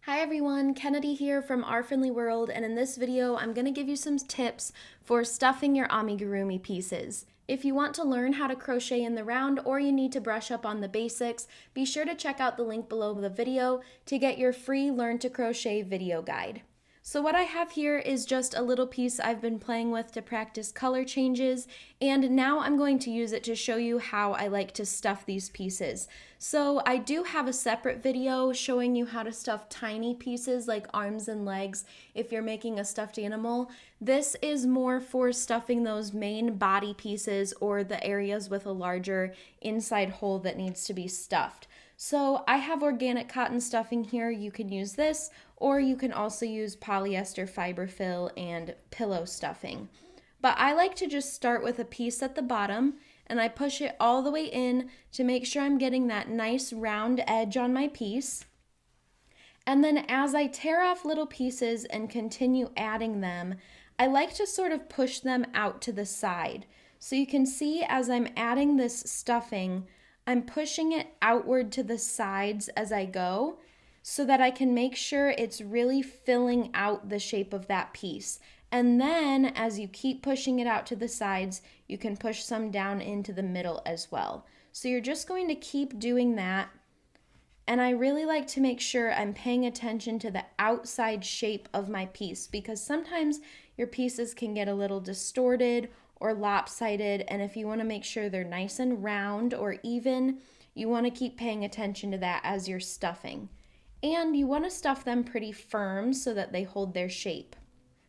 Hi everyone, Kennedy here from Our Friendly World, and in this video I'm going to give you some tips for stuffing your amigurumi pieces. If you want to learn how to crochet in the round or you need to brush up on the basics, be sure to check out the link below the video to get your free Learn to Crochet video guide. So what I have here is just a little piece I've been playing with to practice color changes, and now I'm going to use it to show you how I like to stuff these pieces. So I do have a separate video showing you how to stuff tiny pieces like arms and legs if you're making a stuffed animal. This is more for stuffing those main body pieces or the areas with a larger inside hole that needs to be stuffed. So I have organic cotton stuffing here. You can use this, or you can also use polyester fiber fill and pillow stuffing. But I like to just start with a piece at the bottom and I push it all the way in to make sure I'm getting that nice round edge on my piece. And then as I tear off little pieces and continue adding them, I like to sort of push them out to the side. So you can see as I'm adding this stuffing, I'm pushing it outward to the sides as I go so that I can make sure it's really filling out the shape of that piece. And then as you keep pushing it out to the sides, you can push some down into the middle as well. So you're just going to keep doing that. And I really like to make sure I'm paying attention to the outside shape of my piece because sometimes your pieces can get a little distorted or lopsided, and if you want to make sure they're nice and round or even, you want to keep paying attention to that as you're stuffing. And you want to stuff them pretty firm so that they hold their shape.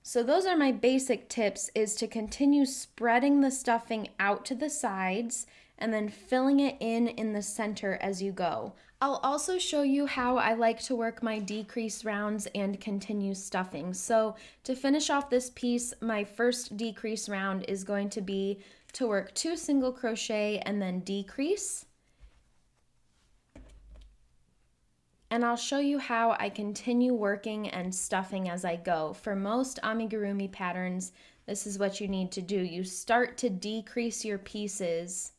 So those are my basic tips, is to continue spreading the stuffing out to the sides and then filling it in the center as you go. I'll also show you how I like to work my decrease rounds and continue stuffing. So to finish off this piece, my first decrease round is going to be to work 2 single crochet and then decrease. And I'll show you how I continue working and stuffing as I go. For most amigurumi patterns, this is what you need to do. You start to decrease your pieces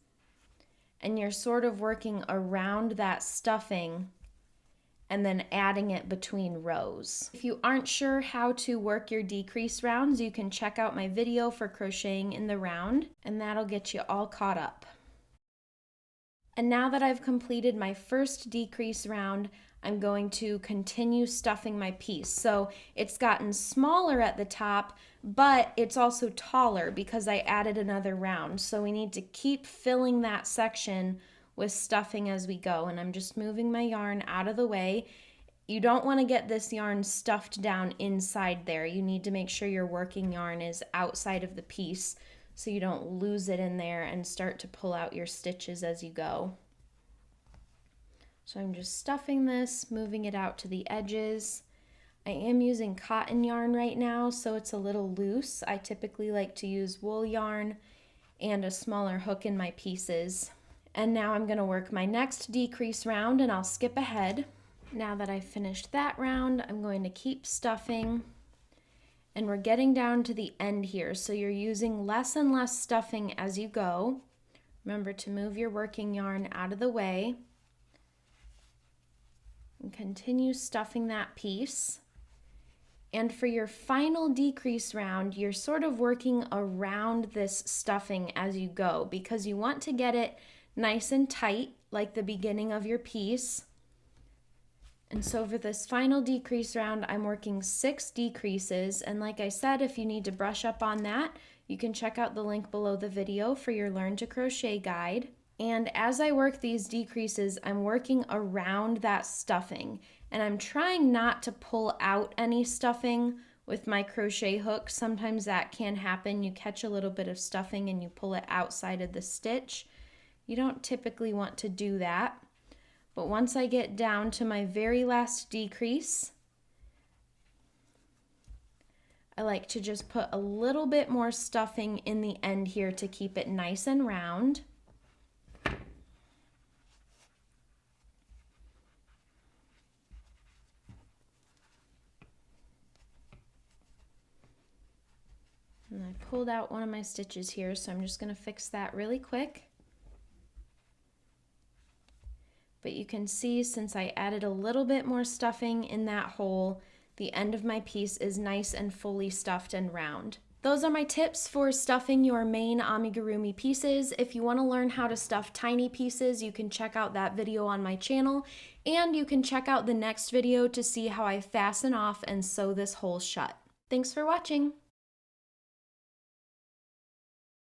and you're sort of working around that stuffing and then adding it between rows. If you aren't sure how to work your decrease rounds, you can check out my video for crocheting in the round, and that'll get you all caught up. And now that I've completed my first decrease round, I'm going to continue stuffing my piece. So it's gotten smaller at the top, but it's also taller because I added another round. So we need to keep filling that section with stuffing as we go. And I'm just moving my yarn out of the way. You don't want to get this yarn stuffed down inside there. You need to make sure your working yarn is outside of the piece so you don't lose it in there and start to pull out your stitches as you go. So I'm just stuffing this, moving it out to the edges. I am using cotton yarn right now, so it's a little loose. I typically like to use wool yarn and a smaller hook in my pieces. And now I'm going to work my next decrease round, and I'll skip ahead. Now that I've finished that round, I'm going to keep stuffing. And we're getting down to the end here, so you're using less and less stuffing as you go. Remember to move your working yarn out of the way. And continue stuffing that piece. And for your final decrease round, you're sort of working around this stuffing as you go because you want to get it nice and tight like the beginning of your piece. And so for this final decrease round, I'm working 6 decreases. And like I said, if you need to brush up on that, you can check out the link below the video for your Learn to Crochet guide. And as I work these decreases, I'm working around that stuffing. And I'm trying not to pull out any stuffing with my crochet hook. Sometimes that can happen. You catch a little bit of stuffing and you pull it outside of the stitch. You don't typically want to do that. But once I get down to my very last decrease, I like to just put a little bit more stuffing in the end here to keep it nice and round. And I pulled out one of my stitches here, so I'm just going to fix that really quick. but you can see since I added a little bit more stuffing in that hole, the end of my piece is nice and fully stuffed and round. Those are my tips for stuffing your main amigurumi pieces. If you want to learn how to stuff tiny pieces, you can check out that video on my channel, and you can check out the next video to see how I fasten off and sew this hole shut. Thanks for watching!